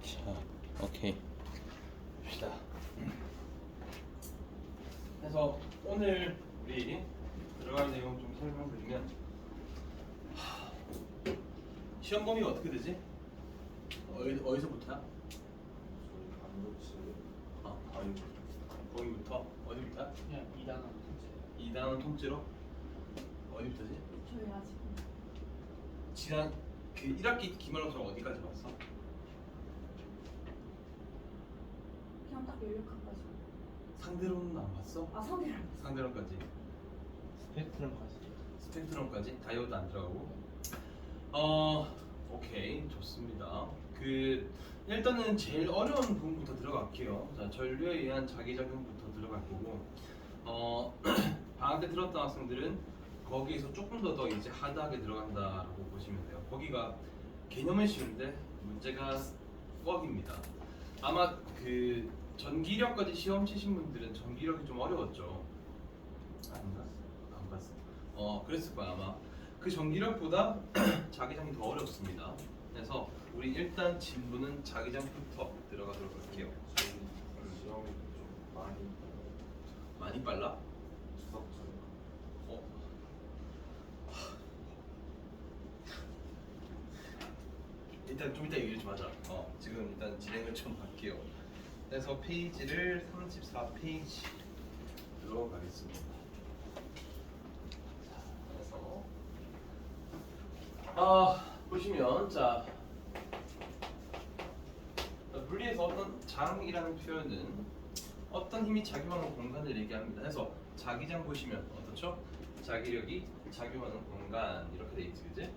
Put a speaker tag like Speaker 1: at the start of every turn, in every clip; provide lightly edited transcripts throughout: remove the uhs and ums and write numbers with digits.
Speaker 1: 자, 오케이. 봅시다. 그래서 오늘 우리 들어갈 내용 좀 설명드리면 시험 범위가 어떻게 되지? 어디서부터야? 거기부터 어디부터?
Speaker 2: 그냥 2단원 통째.
Speaker 1: 2단원 통째로 어디부터지?
Speaker 3: 저희 아직
Speaker 1: 지난 그 1학기 기말고사 어디까지 봤어?
Speaker 3: 그냥 딱 연락한까지.
Speaker 1: 상대로는 안 봤어?
Speaker 3: 아 상대랑.
Speaker 1: 상대론까지
Speaker 2: 스펙트럼까지.
Speaker 1: 스펙트럼까지 다이어도 안 들어가고 오케이 좋습니다. 그 일단은 제일 어려운 부분부터 들어갈게요. 자, 전류에 의한 자기작용부터 들어갈 거고 방학 때 들었던 학생들은 거기에서 조금 더 이제 하드하게 들어간다라고 보시면 돼요. 거기가 개념은 쉬운데 문제가 꽉입니다. 아마 그 전기력까지 시험 치신 분들은 전기력이 좀 어려웠죠. 아닌가? 안 봤어. 그랬을 거야 아마. 그 전기력보다 자기장이 더 어렵습니다. 그래서 우리 일단 진부는 자기장부터 들어가도록 할게요.
Speaker 4: 시험이 좀
Speaker 1: 많이 빨라?
Speaker 4: 추석전
Speaker 1: 어? 일단 좀 이따 얘기 좀 하자. 지금 일단 진행을 좀 할게요. 그래서 페이지를 34페이지 들어가겠습니다. 자, 그래서 보시면 자 물리에서 어떤 장이라는 표현은 어떤 힘이 작용하는 공간을 얘기합니다. 그래서 자기장 보시면 어떻죠? 자기력이 작용하는 공간 이렇게 돼 있지, 그지?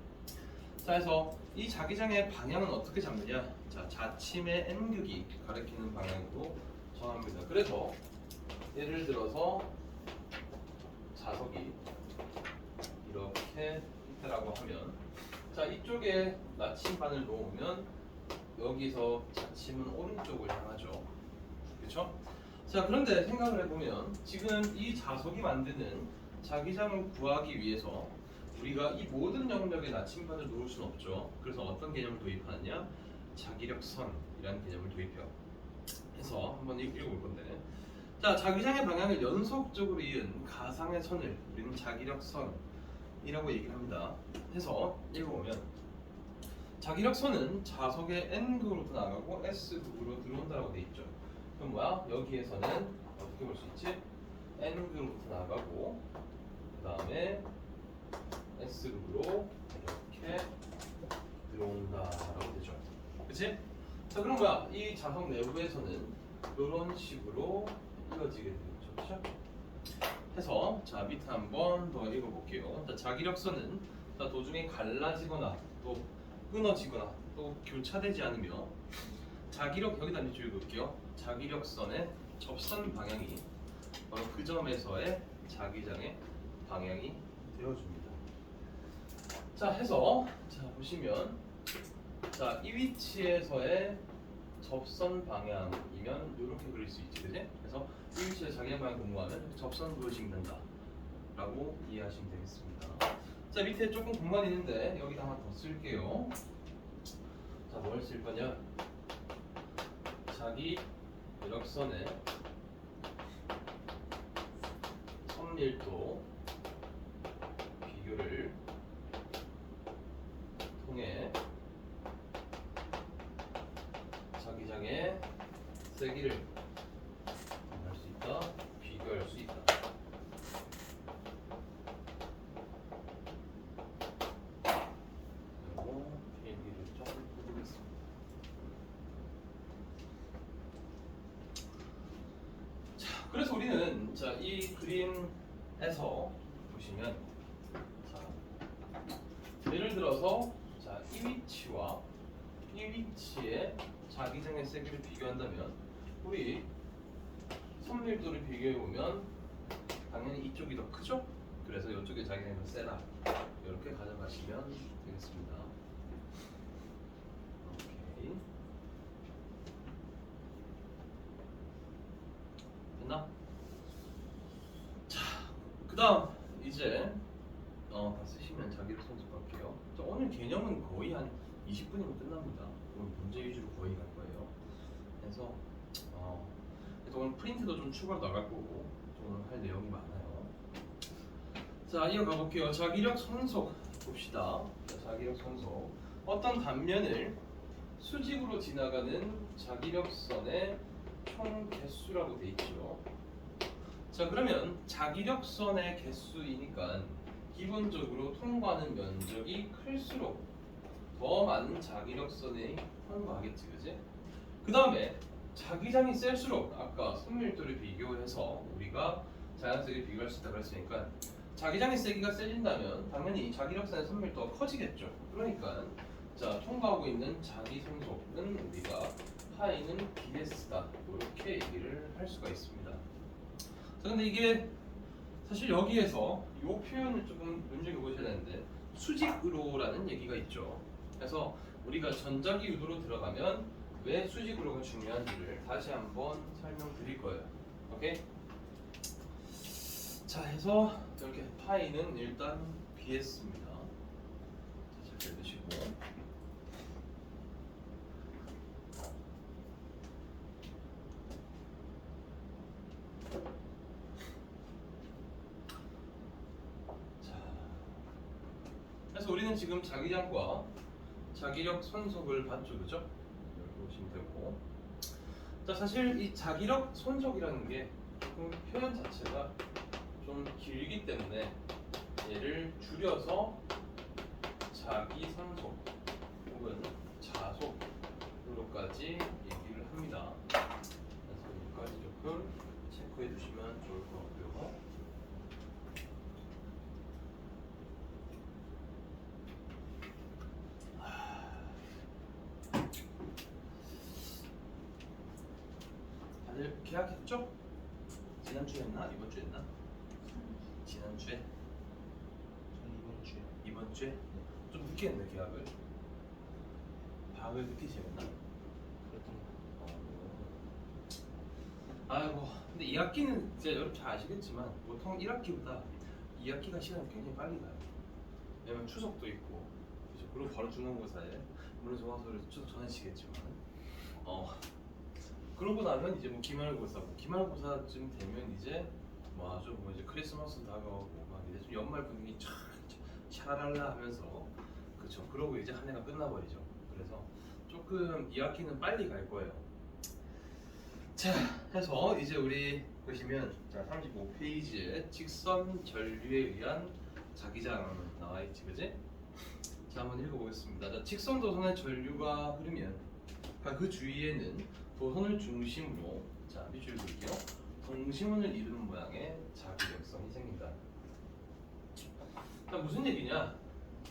Speaker 1: 자, 그래서 이 자기장의 방향은 어떻게 잡느냐? 자, 자침의 n극이 가리키는 방향으로 정합니다. 그래서 예를 들어서 자석이 이렇게 있다라고 하면, 자, 이쪽에 나침반을 놓으면 여기서 자침은 오른쪽을 향하죠. 그렇죠? 자, 그런데 생각을 해보면 지금 이 자석이 만드는 자기장을 구하기 위해서 우리가 이 모든 영역에 나침반을 놓을 수는 없죠. 그래서 어떤 개념을 도입하느냐? 자기력선이라는 개념을 도입해요. 해서 한번 읽어볼 건데, 자, 자기장의 방향을 연속적으로 이은 가상의 선을 우리는 자기력선이라고 얘기를 합니다. 해서 읽어보면 자기력선은 자석의 n극으로부터 나가고 s극으로 들어온다라고 돼 있죠. 그럼 뭐야? 여기에서는 어떻게 볼 수 있지? n극으로부터 나가고 그 다음에 s극으로 이렇게 들어온다라고 되죠. 그치? 자, 그럼 뭐야? 이 자석 내부에서는 이런 식으로 이어지게 되겠죠. 그쵸? 해서 자, 밑에 한번 더 읽어볼게요. 자, 자기력선은 자, 도중에 갈라지거나 또 끊어지거나 또 교차되지 않으며 자기력, 여기다 밑줄 읽을게요. 자기력선의 접선 방향이 바로 그 점에서의 자기장의 방향이 되어줍니다. 자, 해서 자, 보시면 자, 이 위치에서의 접선 방향이면 이렇게 그릴 수 있지, 그지? 그래서 이 위치에서 자기장 방향 공부하면 접선 부여식 된다 라고 이해하시면 되겠습니다. 자, 밑에 조금 공간이 있는데 여기다 하나 더 쓸게요. 자, 뭘 쓸 거냐? 자기 이력선의 선밀도 비교를 통해 자기장의 세기를 할 수 있다, 비교할 수 있다. 그리고 비행기를 좀 보겠습니다. 자, 그래서 우리는 자, 이 그림에서 보시면 자, 예를 들어서 자, 이 위치와 이 위치의 자기장의 세기를 비교한다면 우리 선밀도를 비교해보면 당연히 이쪽이 더 크죠? 그래서 이쪽에 자기장이 더 세다 이렇게 가져가시면 되겠습니다. 오케이. 됐나? 자, 그 다음 이제 다 쓰시면 자기를 선택할게요. 자, 오늘 개념은 거의 한 20분이면 끝납니다. 오늘 문제 위주로 거의 갈 거예요. 그래서 오늘 프린트도 좀 추가로 나갈 거고 좀 할 내용이 많아요. 자, 이어가 볼게요. 자기력 손속 봅시다. 자, 자기력 손속. 어떤 단면을 수직으로 지나가는 자기력선의 총 개수라고 돼 있죠. 자, 그러면 자기력선의 개수이니까 기본적으로 통과하는 면적이 클수록 더 많은 자기력선이 통과하겠지, 그지? 그 다음에 자기장이 셀수록 아까 선밀도를 비교해서 우리가 자연스럽게 비교할 수 있다고 했으니까 자기장의 세기가 세진다면 당연히 자기력선의 선밀도가 커지겠죠. 그러니까 자, 통과하고 있는 자기 손속은 우리가 파이는 BS다 이렇게 얘기를 할 수가 있습니다. 자, 근데 이게 사실 여기에서 이 표현을 조금 눈여겨보셔야 되는데 수직으로라는 얘기가 있죠. 그래서 우리가 전자기 유도로 들어가면 왜 수직으로가 중요한지를 다시 한번 설명드릴 거예요. 오케이? 자, 해서 이렇게 파이는 일단 BS입니다. 잘 읽으시고. 그래서 우리는 지금 자기장과 자기력 손속을 봤죠, 그죠? 이렇게 보시면 되고. 자, 사실 이 자기력 손속이라는 게 조금 표현 자체가 좀 길기 때문에 얘를 줄여서 자기 손속 혹은 자속으로까지 얘기를 합니다. 그래서 여기까지 조금 체크해 주시면 좋을 것 같고요. 다들 계약했죠? 지난주에 했나? 이번 주에 했나? 지난주에?
Speaker 2: 전 이번 주에.
Speaker 1: 이번 주에? 좀 늦게 했네 계약을. 방을 늦게 시작했나?
Speaker 2: 그랬던 거.
Speaker 1: 아이고, 근데 2학기는 진짜 여러분 잘 아시겠지만 보통 1학기보다 2학기가 시간이 굉장히 빨리 가요. 왜냐면 추석도 있고, 그죠? 그리고 바로 중간고사에 물론 중간고사를 추석 전에 치겠지만 그러고 나면 이제 뭐 기말고사, 기말고사쯤 되면 이제 뭐 아주 뭐 이제 크리스마스 다가오고 막 이제 좀 연말 분위기 샤랄라 하면서 그쵸. 그러고 이제 한 해가 끝나버리죠. 그래서 조금 2학기는 빨리 갈 거예요. 자, 해서 이제 우리 보시면 자 35페이지에 직선 전류에 의한 자기장 나와 있지, 그지? 자, 한번 읽어보겠습니다. 자, 직선 도선의 전류가 흐르면 그 주위에는 도선을 중심으로 자 밑줄 그을게요. 동심원을 이루는 모양의 자기력선이 생긴다. 자, 무슨 얘기냐?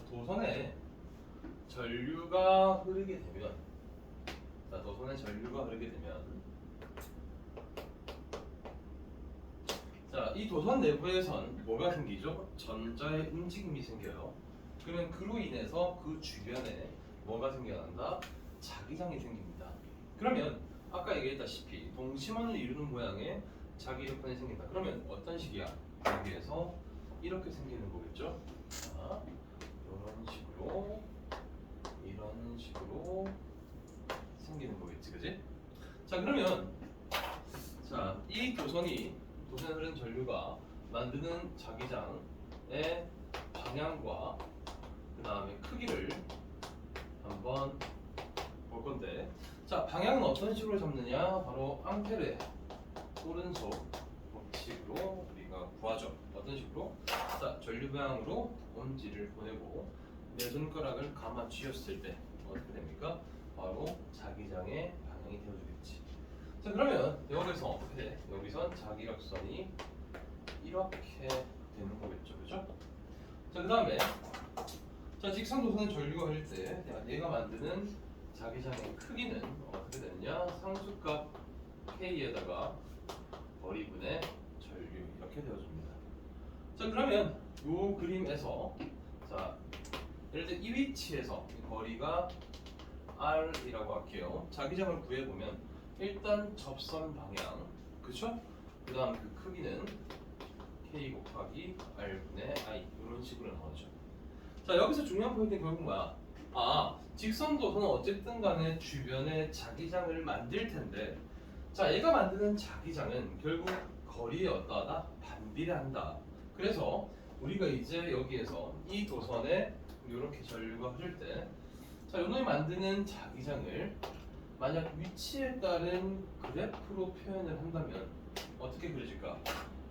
Speaker 1: 도선에 전류가 흐르게 되면 자 도선에 전류가 흐르게 되면 자 이 도선 내부에선 뭐가 생기죠? 전자의 움직임이 생겨요. 그러면 그로 인해서 그 주변에 뭐가 생겨난다? 자기장이 생깁니다. 그러면 아까 얘기했다시피 동심원을 이루는 모양의 자기력선이 생긴다. 그러면 어떤 식이야? 여기에서 이렇게 생기는 거겠죠? 자, 이런 식으로 생기는 거겠지, 그지? 자, 그러면 자, 이 도선에 흐른 전류가 만드는 자기장의 방향과 그 다음에 크기를 한번 볼 건데, 자, 방향은 어떤 식으로 잡느냐? 바로 앙페르의 오른손 법칙으로 우리가 구하죠. 어떤 식으로? 자, 전류 방향으로 온지를 보내고 내 손가락을 감아 쥐었을 때 어떻게 됩니까? 바로 자기장의 방향이 되어주겠지. 자, 그러면 여기서 어떻게 돼? 여기선 자기력선이 이렇게 되는 거겠죠, 그죠? 자, 그 다음에 자 직선 도선의 전류가 흐를 때 얘가 만드는 자기장의 크기는 어떻게 되느냐? 상수값 K에다가 거리분의 전류 이렇게 되어줍니다. 자, 그러면 이 그림에서 자 예를 들어 이 위치에서 이 거리가 R이라고 할게요. 자기장을 구해보면 일단 접선 방향, 그쵸? 그 다음 그 크기는 K 곱하기 R분의 I 이런 식으로 나오죠. 자, 여기서 중요한 포인트는 결국 뭐야? 직선도선은 어쨌든 간에 주변에 자기장을 만들 텐데, 자, 얘가 만드는 자기장은 결국 거리에 어떠하다? 반비례한다. 그래서 우리가 이제 여기에서 이 도선에 이렇게 전류가 흐를 때, 자, 요놈이 만드는 자기장을 만약 위치에 따른 그래프로 표현을 한다면 어떻게 그려질까?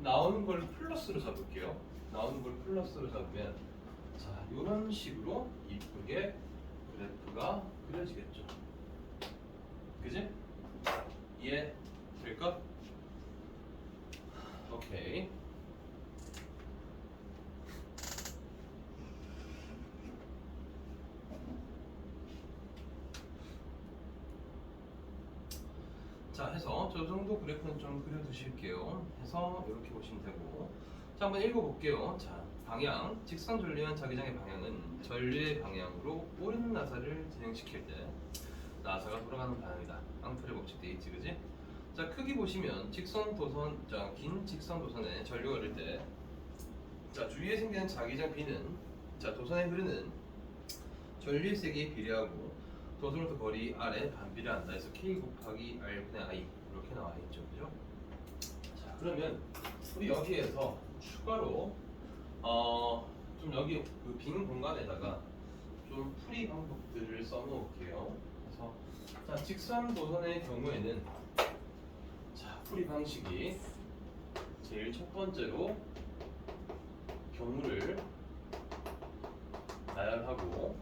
Speaker 1: 나오는 걸 플러스로 잡을게요. 나오는 걸 플러스로 잡으면, 자, 이런 식으로 이쁘게 그래프가 그려지겠죠. 그지? 이해 될까? 오케이. 자, 해서 저 정도 그래프는 좀 그려두실게요. 해서 이렇게 보시면 되고, 자, 한번 읽어볼게요. 자, 방향, 직선 전류한 자기장의 방향은 전류의 방향으로 오른 나사를 진행시킬 때 나사가 돌아가는 방향이다. 앙프레 법칙 돼 있지, 그지? 자, 크기 보시면 직선 도선, 자, 긴 직선 도선에 전류가 흐를 때, 자, 주위에 생기는 자기장 B는, 자, 도선에 흐르는 전류의 세기에 비례하고 도선으로부터 거리 R에 반비례한다 해서 K 곱하기 R분의 I 이렇게 나와 있죠, 그죠? 자, 그러면 우리 여기에서 추가로 좀 여기 그 빈 공간에다가 좀 풀이 방법들을 써놓을게요. 그래서 자, 직선 도선의 경우에는 자, 풀이 방식이 제일 첫 번째로 경우를 나열하고,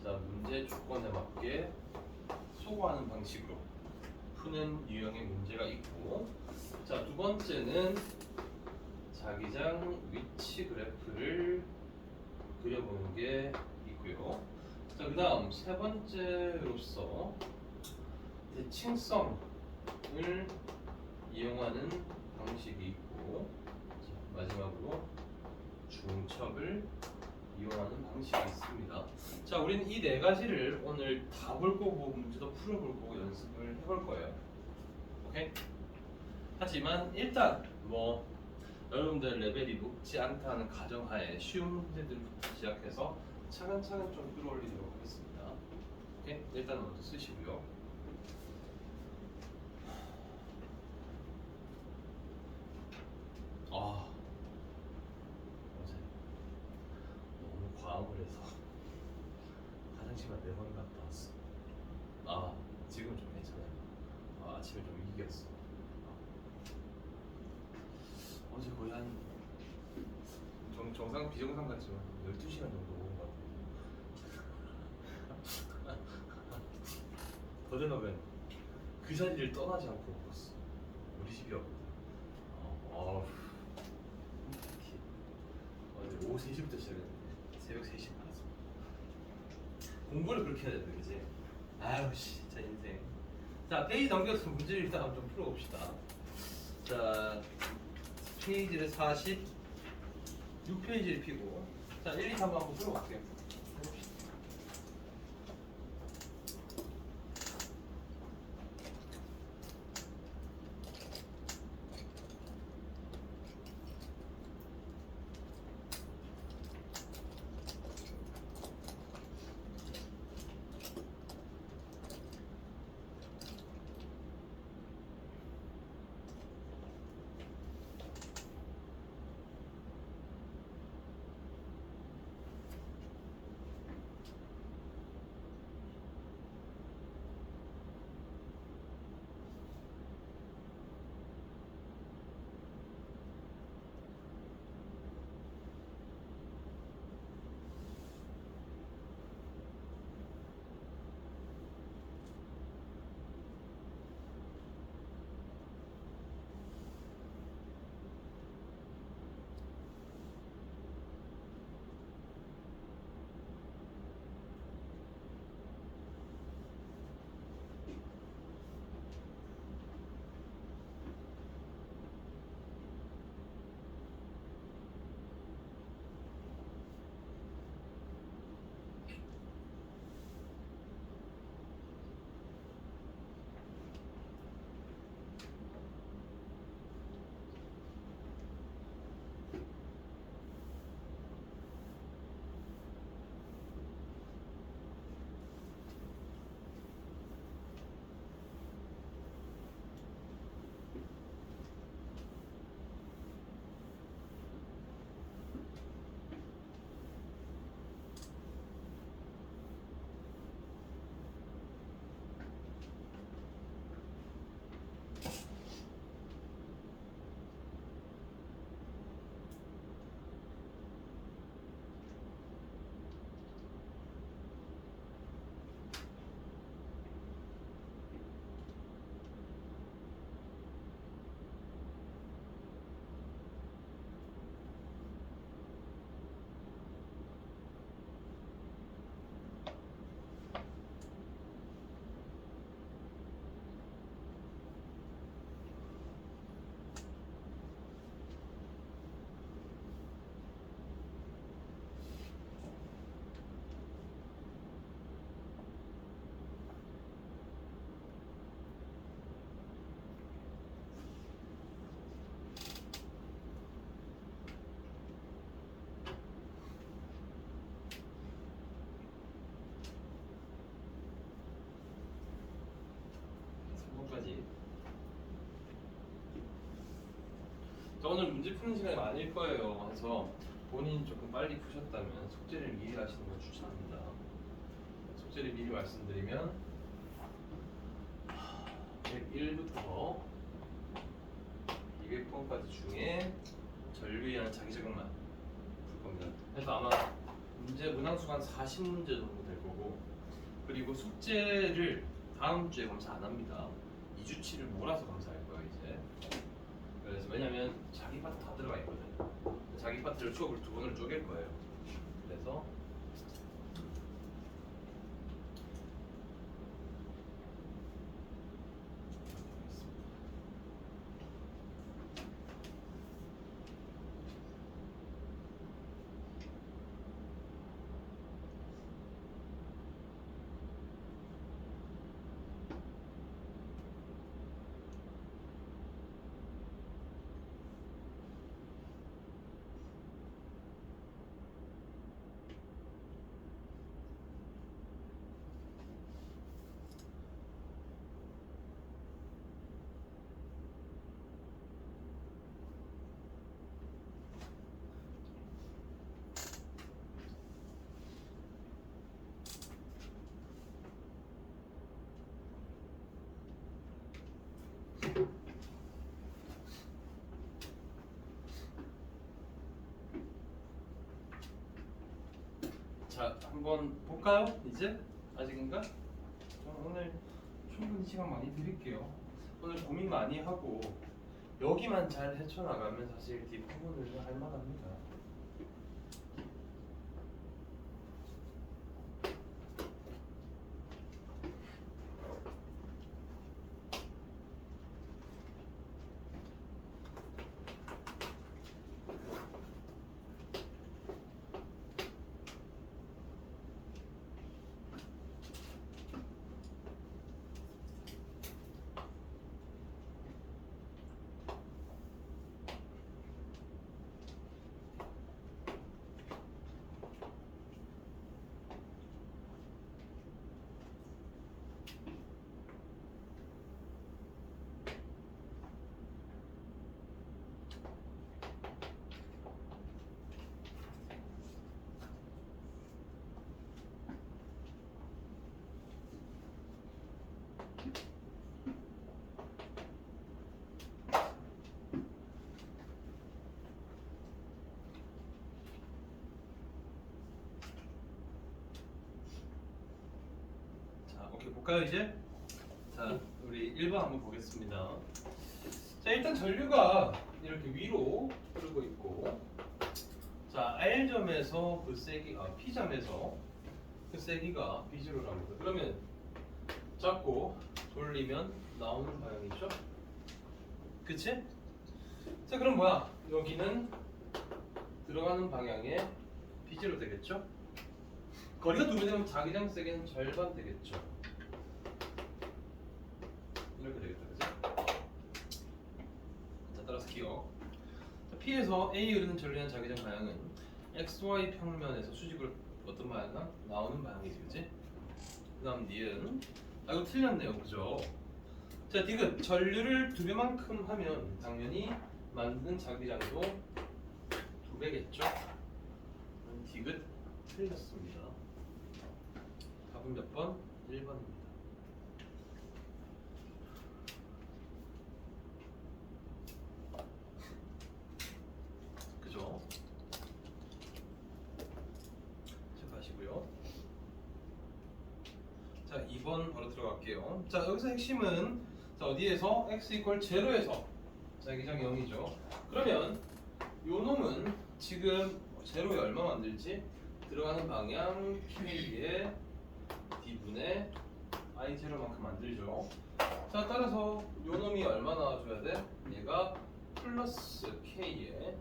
Speaker 1: 자, 문제 조건에 맞게 소거하는 방식으로 푸는 유형의 문제가 있고, 자, 두 번째는 자기장 위치 그래프를 그려보는 게 있고요. 자, 그 다음 세 번째로서 대칭성을 이용하는 방식이 있고, 자, 마지막으로 중첩을 이용하는 방식이 있습니다. 자, 우리는 이 네 가지를 오늘 다 볼 거고 문제도 풀어볼 거고 연습을 해볼 거예요. 오케이? 하지만 일단 뭐 여러분들 레벨이 높지 않다는 가정하에 쉬운 문제들부터 시작해서 차근차근 좀 끌어올리도록 하겠습니다. 오케이? 일단 먼저 쓰시고요. 어제 너무 과음을 해서 화장실만 4번 갔다 왔어. 지금 좀 괜찮아요. 아침에 좀 이겼어. 어제 거의 한 정상 비정상 같지만 12시간 정도 먹은 것 같아요. 더 되면 그 자리를 떠나지 않고 먹었어. 우리 집이었거든. 특히 어제 오후 3시부터 시작했는데 새벽 3시에 받았어. 공부를 그렇게 해야 되는데, 그지? 아유, 진짜 인생. 자, 페이지 넘겨서 문제를 일단 좀 풀어봅시다. 자, 페이지를 46페이지를 피고, 자, 1, 2, 3 한번 풀어볼게요. 해봅시다. 자, 오늘 문제 푸는 시간이 많을 거예요. 해서 본인이 조금 빨리 푸셨다면 숙제를 미리 하시는 걸 추천합니다. 숙제를 미리 말씀드리면 101부터 200번까지 중에 전류에 의한 자기적용만 풀 겁니다. 그래서 아마 문제 문항수가 한 40문제 정도 될 거고, 그리고 숙제를 다음 주에 검사 안 합니다. 2주치를 몰아서 검사할 거예요 이제. 그래서 왜냐면 자기 파트 다 들어가 있거든. 자기 파트를 수업을 2번으로 쪼갤 거예요. 그래서 자, 한번 볼까요? 이제? 아직인가? 오늘 충분히 시간 많이 드릴게요. 오늘 고민 많이 하고 여기만 잘 헤쳐나가면 사실 뒷부분을 할 만합니다. 자, 오케이 볼까요 이제? 자, 우리 1번 한번 보겠습니다. 자, 일단 전류가 이렇게 위로 흐르고 있고, 자, R점에서 그 세기가 P점에서 그 세기가 B0랍니다. 그러면 잡고 돌리면 나오는 방향이죠? 그치? 자, 그럼 뭐야? 여기는 들어가는 방향에 B0 되겠죠? 거리가 2배 되면 자기장 세기는 절반 되겠죠? 이렇게 되겠다, 그치? 자, 따라서 기억. 자, P에서 A 흐르는 전류의 자기장 방향은 XY 평면에서 수직으로 어떤 방향이나 나오는 방향이지, 그치? 그 다음 니은. 아, 이거 틀렸네요, 그죠? 자, 디귿. 전류를 2배만큼 하면 당연히 만드는 자기장도 2배겠죠? 디귿 틀렸습니다. 답은 몇 번? 1번입니다. 그죠? 체크하시고요. 자, 2번 바로 들어갈게요. 자, 여기서 핵심은 자, 어디에서? x 이퀄 제로에서 자기장 0이죠. 그러면 요 놈은 지금 제로에 얼마 만들지? 들어가는 방향 K에 D분의 I0만큼 만들죠. 자, 따라서 요 놈이 얼마 나와줘야 돼? 얘가 플러스 K에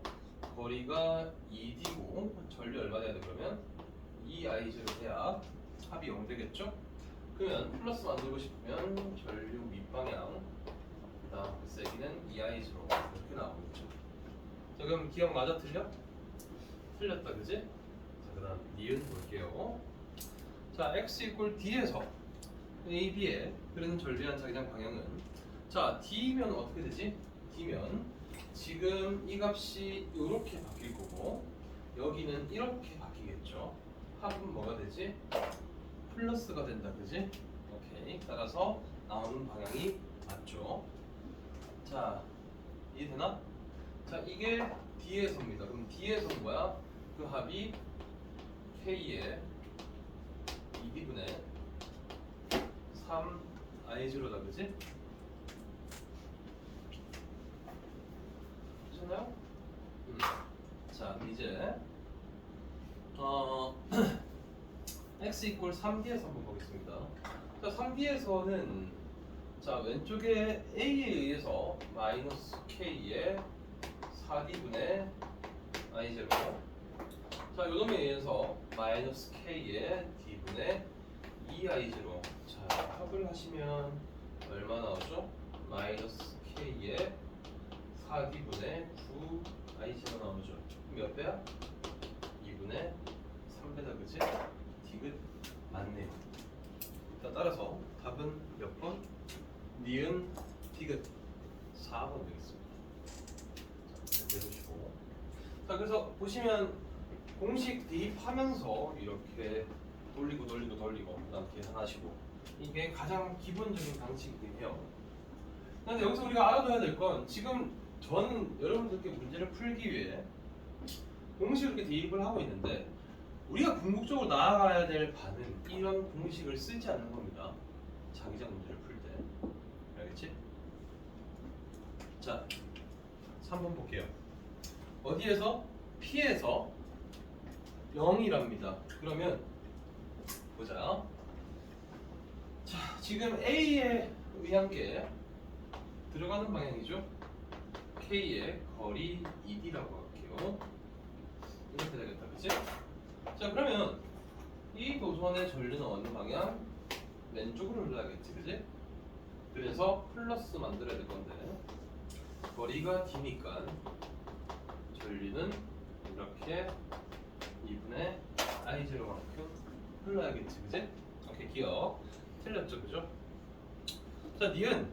Speaker 1: 거리가 2D고 전류 얼마 돼야 돼 그러면? 2I0 돼야 합이 0 되겠죠? 그러면 플러스 만들고 싶으면 전류 윗방향 그다음 그 세기는 2I0 이렇게 나오겠죠. 자, 그럼 기억 맞아 틀려? 틀렸다 그지? 자, 그다음 니은 볼게요. 자, x 이퀄 d에서 a, b에 흐르는 전류한 자기장 방향은 자, d면 어떻게 되지? d면 지금 이 값이 이렇게 바뀔 거고 여기는 이렇게 바뀌겠죠. 합은 뭐가 되지? 플러스가 된다, 그지? 오케이. 따라서 나오는 방향이 맞죠. 자, 이해되나? 자, 이게 D에서입니다. 그럼 D에서는 뭐야? 그 합이 K의 2D분의 3I0다, 그지? 괜찮아요? 자, 이제 x 이퀄 3D에서 한번 보겠습니다. 자, 3D에서는 자, 왼쪽에 A에 의해서 마이너스 K의 4D분의 I0, 자, 요놈에 의해서 마이너스 K의 D분의 2I0. 자, 합을 하시면 얼마 나오죠? 마이너스 K의 4D분의 9I0 나오죠. 몇 배야? 2분의 3배다, 그치? 디귿 맞네요. 자, 따라서 답은 몇 번? 니은 디귿 4번 되겠습니다. 자, 내주시고. 자, 그래서 보시면 공식 대입하면서 이렇게 돌리고 그다음 계산하시고, 이게 가장 기본적인 방식이긴 해요. 근데 여기서 우리가 알아둬야 될 건, 지금 전 여러분들께 문제를 풀기 위해 공식을 이렇게 대입을 하고 있는데, 우리가 궁극적으로 나아가야 될 바는 이런 공식을 쓰지 않는 겁니다. 자기장 문제를 풀 때. 알겠지? 자, 3번 볼게요. 어디에서? P에서 0이랍니다. 그러면 보자. 자, 지금 A에 의한 게 들어가는 방향이죠. K의 거리 2D라고 할게요. 이렇게 되겠다, 그치? 자, 그러면 이 도선의 전류는 어느 방향? 왼쪽으로 흘러야겠지, 그치? 그래서 플러스 만들어야 될 건데, 거리가 D니까 전류는 이렇게 2분의 I0만큼 흘러야겠지, 그치? 오케이, 기억. 틀렸죠, 그죠? 자, 니은.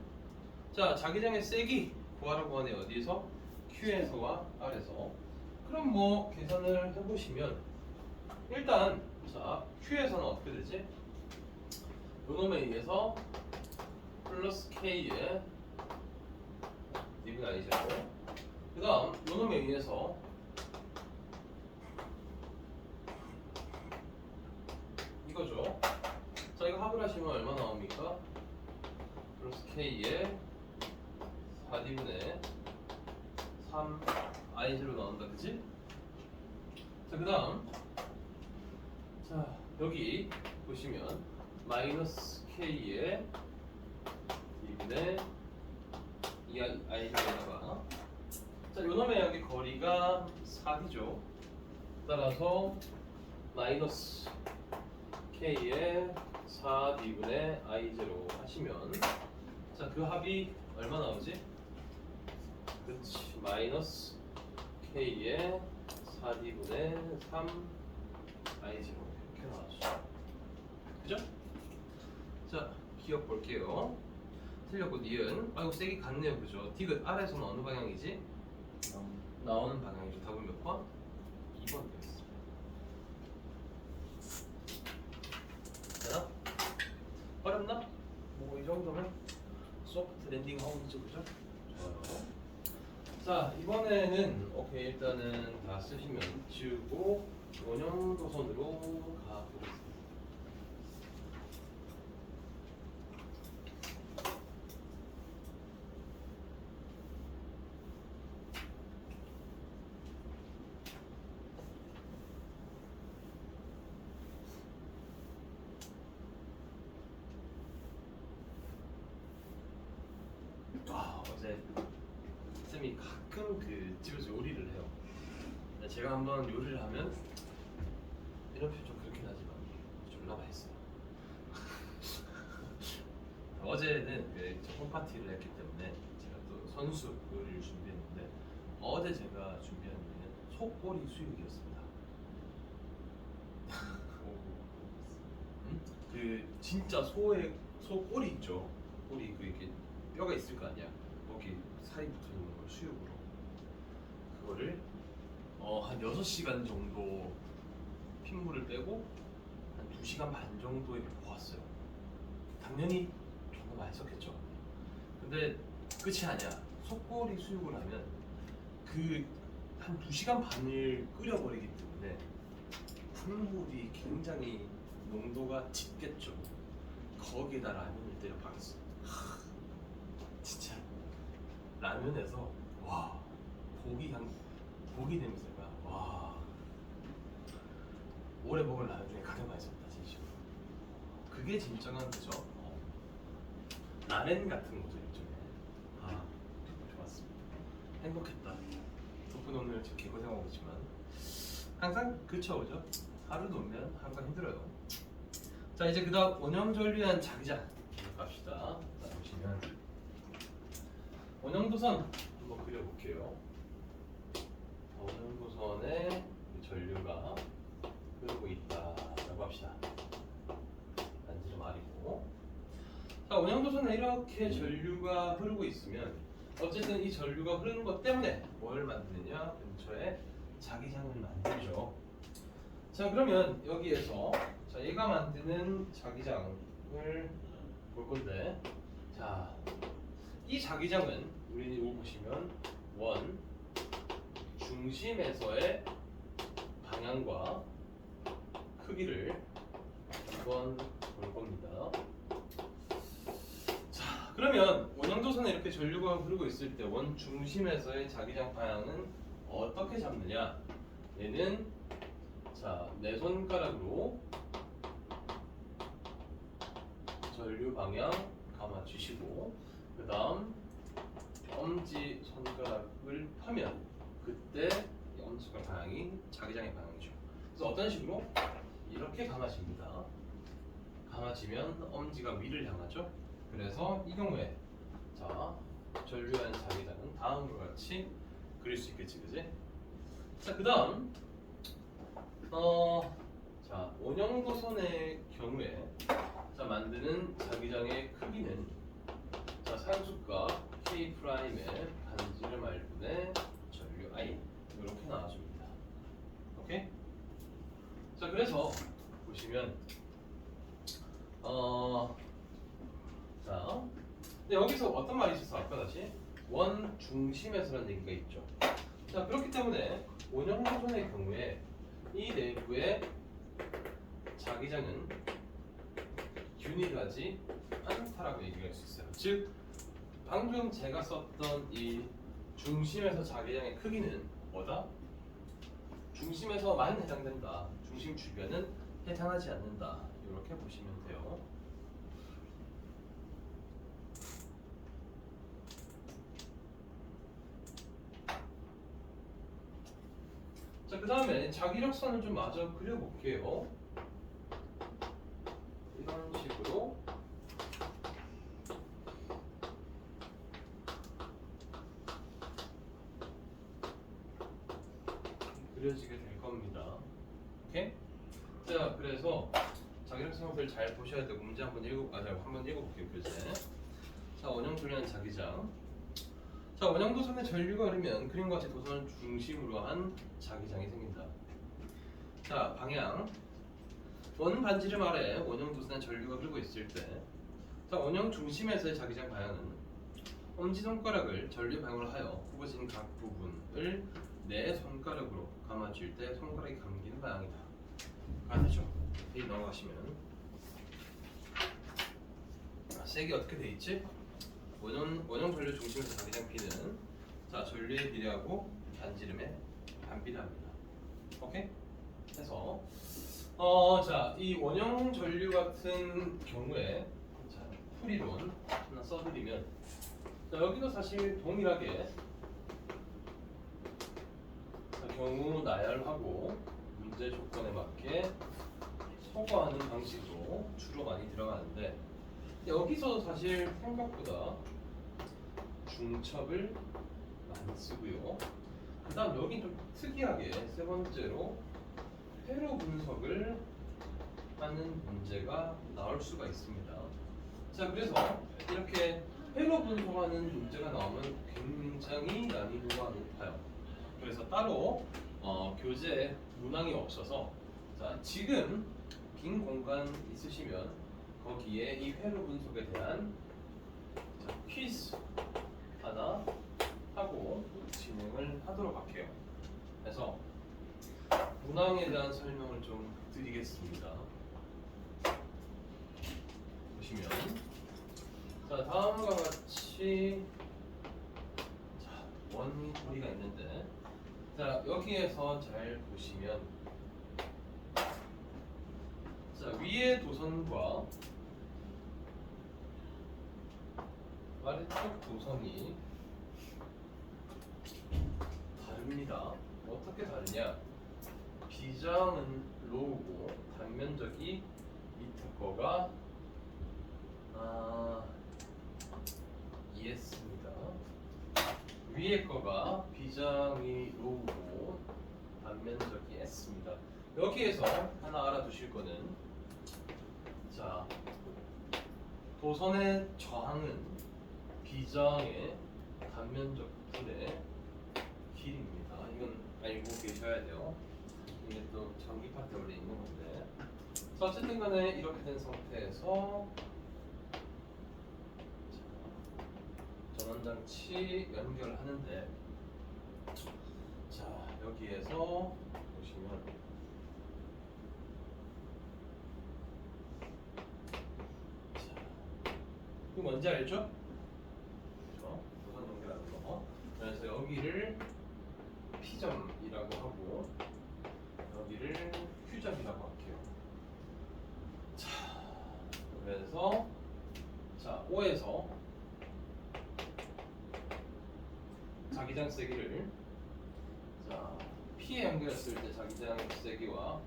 Speaker 1: 자, 자기장의 세기 구하라고 하네. 어디에서? Q에서와 R에서. 그럼 뭐 계산을 해보시면 일단 자, Q에서는 어떻게 되지? 요놈에 의해서 플러스 K의 D분의 I제곱, 그 다음 요놈에 의해서 이거죠. 자, 이거 합을 하시면 얼마 나옵니까? 플러스 K의 4D분의 3I0 나온다, 그치? 자, 그 다음 자, 여기 보시면 마이너스 K의 D분의 2I0에다가 자, 요놈의 여기 거리가 4D죠. 따라서 마이너스 K의 4D분의 I0 하시면 자, 그 합이 얼마 나오지? 그치, 마이너스 K의 4D분의 3I0 이렇게 나왔죠. 그죠? 자, 기억 볼게요. 틀렸고 니은. 아이고, 세기 같네요, 그죠? 디귿 R에서는 어느 방향이지? 나오는 방향이죠. 답은 몇 번? 2번 되겠습니다. 되나? 어렵나? 뭐 이 정도면 소프트 랜딩 하고 있죠, 그죠? 좋아요. 자, 이번에는 오케이, 일단은 다 쓰시면 지우고 원형도선으로 가보겠습니다. 어제 쌤이 가끔 그 집에서 요리를 해요. 근데 제가 한번 요리를 하면 이런 표현 좀 그렇긴 하지만 졸라 맛있어요. 어제는 그 홈파티를 했기 때문에 제가 또 선수 요리를 준비했는데, 어제 제가 준비한 요리는 소꼬리 수육이었습니다. 그 진짜 소의 소꼬리 있죠. 꼬리 그 이렇게 뼈가 있을 거 아니야. 거기 살이 붙어 있는 걸 수육으로. 그거를 한 6시간 정도 핏물을 빼고 한 2시간 반 정도에 보았어요. 당연히 정말 맛있었겠죠. 근데 끝이 아니야. 속골이 수육을 하면 그 한 2시간 반을 끓여버리기 때문에 국물이 굉장히 농도가 짙겠죠. 거기에다 라면을 때려 박았어. 진짜 라면에서 와 고기 향, 고기 냄새가 와 오래 먹은 라면 중에 가장 맛있었다 진심으로. 그게 진정한 그죠? 라멘 같은 거죠 일종의. 아 좋았습니다. 행복했다. 덕분에 오늘 지금 개고생하고 있지만 항상 그쵸. 하루 놀면 하루가 힘들어요. 자 이제 그다음 원형전류한 자기장 갑시다. 자 보시면 원형도선 한번 그려볼게요. 원형도선에 전류가 흐르고 있다라고 합시다. 반지름 R이고. 자 원형도선에 이렇게 전류가 흐르고 있으면 어쨌든 이 전류가 흐르는 것 때문에 뭘 만드느냐? 근처에 자기장을 만들죠. 자 그러면 여기에서 자 얘가 만드는 자기장을 볼 건데 자 이 자기장은 우리 이거 보시면 원 중심에서의 방향과 크기를 한번 볼 겁니다. 자 그러면 원형도선에 이렇게 전류가 흐르고 있을 때 원 중심에서의 자기장 방향은 어떻게 잡느냐? 얘는 자, 내 손가락으로 전류 방향 감아주시고 그 다음 엄지 손가락을 펴면 그때 이 엄지손가락 방향이 자기장의 방향이죠. 그래서 어떤 식으로? 이렇게 감아집니다. 감아지면 엄지가 위를 향하죠. 그래서 이 경우에 자 전류한 자기장은 다음과 같이 그릴 수 있겠지, 그지? 자, 그 다음 자 원형도선의 경우에 자 만드는 자기장의 크기는 자 상수값 K 프라임의 반지름 R분의 전류 I 이렇게 나와줍니다. 오케이? 자 그래서 보시면 자 근데 여기서 어떤 말이 있었어 아까 다시 원 중심에서라는 얘기가 있죠. 자 그렇기 때문에 원형도선의 경우에 이 내부의 자기장은 균일하지 않다라고 얘기할 수 있어요. 즉 방금 제가 썼던 이 중심에서 자기장의 크기는 뭐다? 중심에서만 해당된다. 중심 주변은 해당하지 않는다. 이렇게 보시면 돼요. 자, 그 다음에 자기력선을 좀 마저 그려볼게요. 이런 식으로 그려지게 될 겁니다. 오케이? 자, 그래서 자기력선을 잘 보셔야 되고 문제 한번 읽어볼게요. 교재. 자, 원형도선의 자기장. 자, 원형도선의 전류가 흐르면 그림과 같이 도선을 중심으로 한 자기장이 생긴다. 자, 방향. 원 반지름 아래 원형도선의 전류가 흐르고 있을 때 자, 원형 중심에서의 자기장 방향은 엄지손가락을 전류 방향으로 하여 굽어진 각 부분을 내 손가락으로 감아줄 때 손가락이 감기는 방향이다. 가 되죠. 여기 넘어가시면 색이 어떻게 돼 있지? 원형 전류 중심에서 자기장 P는 자 전류의 비례하고 반지름의 반비례합니다. 오케이? 해서 자 이 원형 전류 같은 경우에 자 풀이론 하나 써드리면 자 여기도 사실 동일하게 자, 경우 나열하고 문제 조건에 맞게 소거하는 방식으로 주로 많이 들어가는데 여기서 사실 생각보다 중첩을 많이 쓰고요. 그 다음 여긴 좀 특이하게 세 번째로 회로 분석을 하는 문제가 나올 수가 있습니다. 자 그래서 이렇게 회로 분석하는 문제가 나오면 굉장히 난이도가 높아요. 그래서 따로 교재 문항이 없어서 자 지금 빈 공간 있으시면 거기에 이 회로 분석에 대한 자, 퀴즈 하나 하고 진행을 하도록 할게요. 그래서 문항에 대한 설명을 좀 드리겠습니다. 보시면 자 다음과 같이 자 원고리가 있는데 자 여기에서 잘 보시면 자 위의 도선과 아래쪽 도선이 다릅니다. 어떻게 다르냐? 비장은 로우고 단면적이 밑에 거가 ES입니다. 위에 거가 비장이 로우고 단면적이 S입니다. 여기에서 하나 알아두실 거는 자 도선의 저항은 비장의 단면적 분의 길입니다. 이건 알고 계셔야 돼요. 이게 또 전기파 때문에 있는 건데. 자, 어쨌든 간에 이렇게 된 상태에서 전원장치 연결하는데 자 여기에서 보시면 자 이거 뭔지 알죠? 그렇죠? 도선 연결하는 거. 그래서 여기를 P점이라고 하고 여기를 Q점이라고 할게요. 자 그래서 자 O에서 자기장 세기를 자 P에 연결했을 때 자기장의 세기와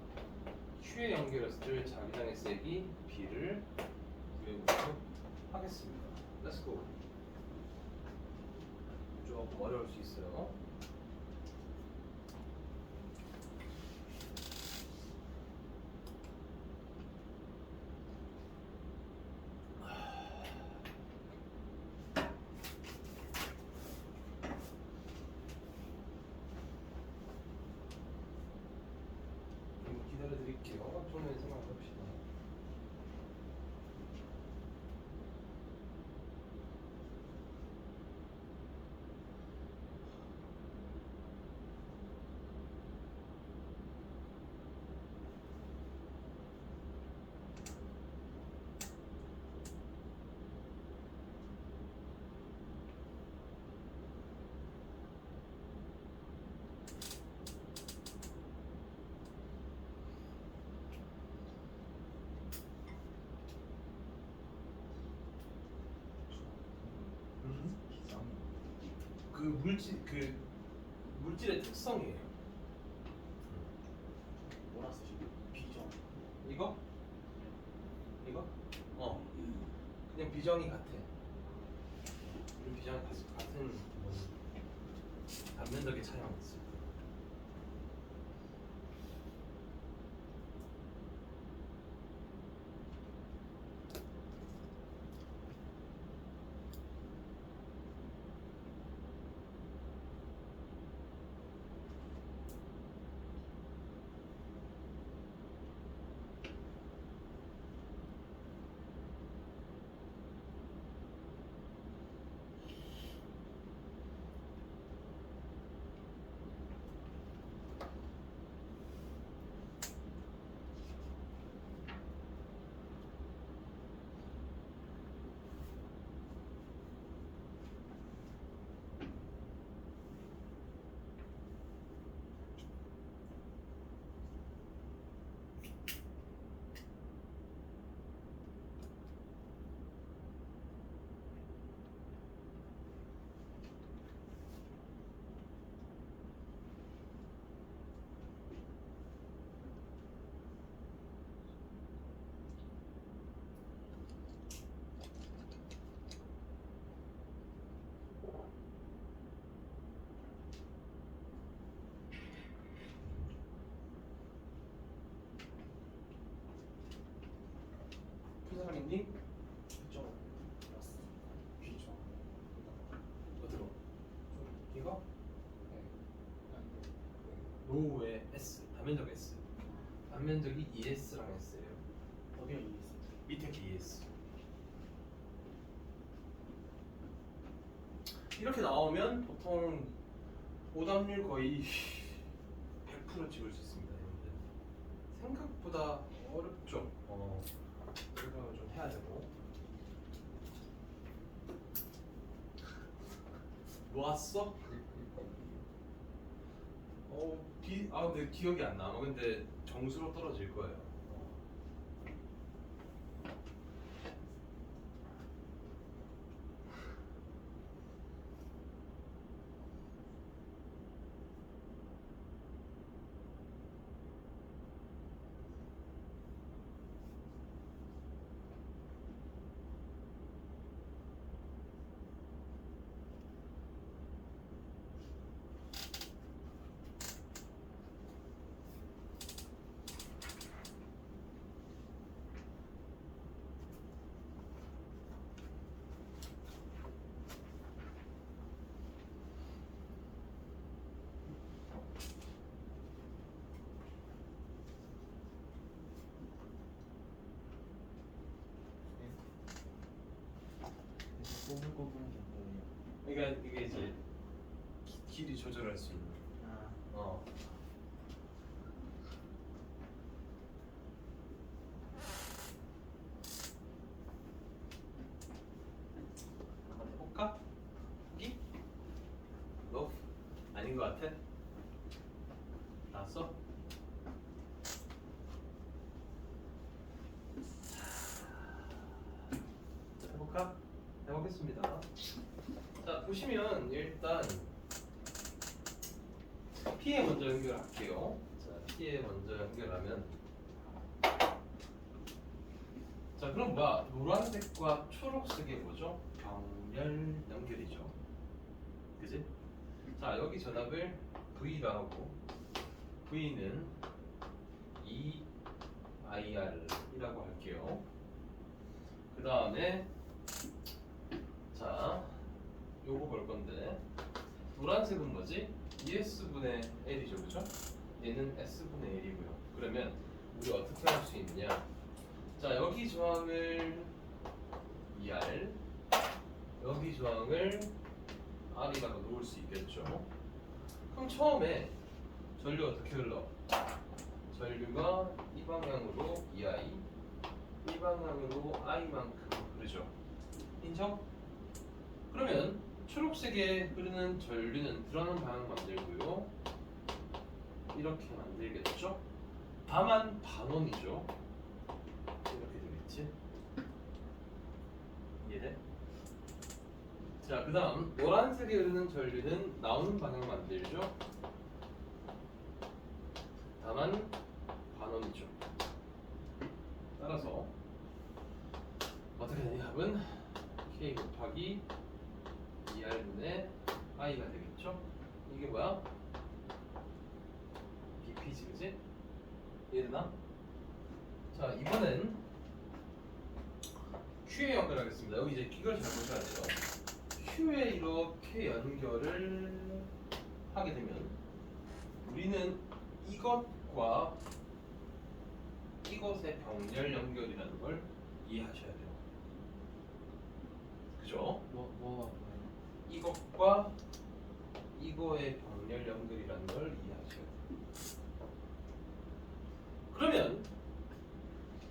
Speaker 1: Q에 연결했을 때 자기장의 세기 B를 구해보도록 하겠습니다. Let's go. 조금 어려울 수 있어요. 기다려 드릴게요. 좀만 생각해봅시다.
Speaker 2: 비장이
Speaker 1: 그 물질의 특성이에요.
Speaker 2: 뭐라 쓰시고 비정.
Speaker 1: 이거? 이거? 그냥 비정이 같아. 비정이 같은 단면적의 차이만 있어. 단면적 S. 단면적이 ES랑 S예요.
Speaker 2: 어디가 이해했어?
Speaker 1: 밑에 ES. 이렇게 나오면 보통 오답률 거의 100% 찍을 수 있습니다, 여러분들. 생각보다 어렵죠. 생각을 좀 해야 되고. 놓았어? 근데 기억이 안 나. 근데 점수로 떨어질 거예요.
Speaker 2: 꼬불꼬불한 게 뭐예요?
Speaker 1: 그러니까 이게 이제 길이 조절할 수 있는.
Speaker 2: 아,
Speaker 1: 어. 한번 해볼까? 여기? 너 아닌 것 같아? 나왔어? 자, 해볼까? 해보겠습니다. 자, 보시면 일단 P에 먼저 연결할게요. 자, P에 먼저 연결하면 자, 그럼 뭐야? 노란색과 초록색이 뭐죠? 병렬 연결이죠. 그지? 자, 여기 전압을 V라 하고 V는 EIR이라고 할게요. 그 다음에 자, 요거 볼 건데 노란색은 뭐지? ES분의 L이죠, 그죠? 얘는 S분의 L이고요. 그러면 우리 어떻게 할 수 있느냐? 자, 여기 저항을 ER, 여기 저항을 R에다가 놓을 수 있겠죠. 그럼 처음에 전류 어떻게 흘러? 전류가 이 방향으로 EI, 이 방향으로 I만큼 흐르죠. 인정? 그러면 초록색에 흐르는 전류는 들어가는 방향 만들고요. 이렇게 만들겠죠? 다만 반원이죠. 이렇게 되겠지? 이해돼? 자, 그 다음 노란색에 흐르는 전류는 나오는 방향 만들죠? 다만 반원이죠. 따라서 어떻게 되냐? 답은 K 곱하기 2R분의 I가 되겠죠? 이게 뭐야? BP지, 그지? 이해되나? 자, 이번엔 Q에 연결하겠습니다. 여기 이제 이걸 잘 보셔야 돼요. Q에 이렇게 연결을 하게 되면 우리는 이것과 이것의 병렬 연결이라는 걸 이해하셔야 돼요. 그죠?
Speaker 2: 뭐가 뭐예요?
Speaker 1: 이것과 이거의 병렬 연결이라는 걸 이해하셔야 돼요. 그러면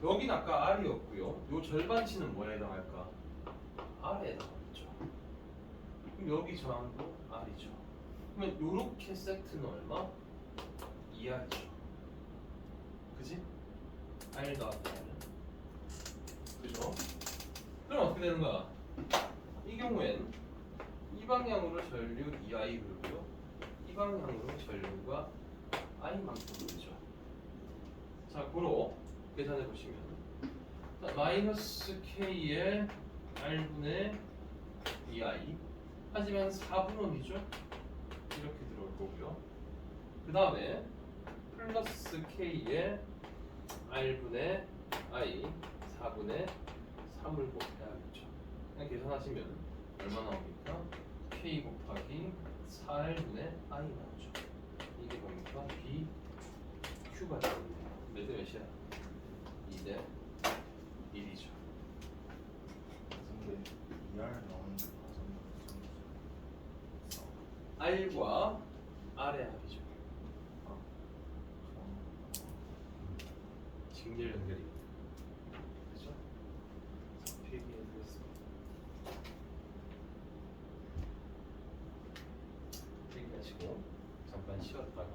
Speaker 1: 여긴 아까 R이었고요. 요 절반치는 뭐에 해당할까? R에 해당하겠죠. 그럼 여기 저항도 R이죠. 그러면 요렇게 세트는 얼마? 2R이죠. 그지? R 더하기 R은 그죠? 그럼 어떻게 되는 거야? 이 경우엔 이 방향으로 전류 2I 흐르고요. 이 방향으로 전류가 I만큼 흐르죠. 자, 고로 계산해 보시면 마이너스 K의 R분의 2I 하지만 4분원이죠? 이렇게 들어올 거고요. 그 다음에 플러스 K의 R분의 I 4분의 3을 곱해야겠죠. 그냥 계산하시면 얼마 나옵니까? K 곱하기 4R분의 I 나오죠. 이게 뭡니까? B Q가 되겠네. 몇 대 몇이야? 2대 1이죠.
Speaker 4: 근데 ER 나오는데
Speaker 1: R과 R의 합이죠. 직렬 연결이. 그렇죠? 필기해드렸습니다. 필기하시고 잠깐 쉬었다가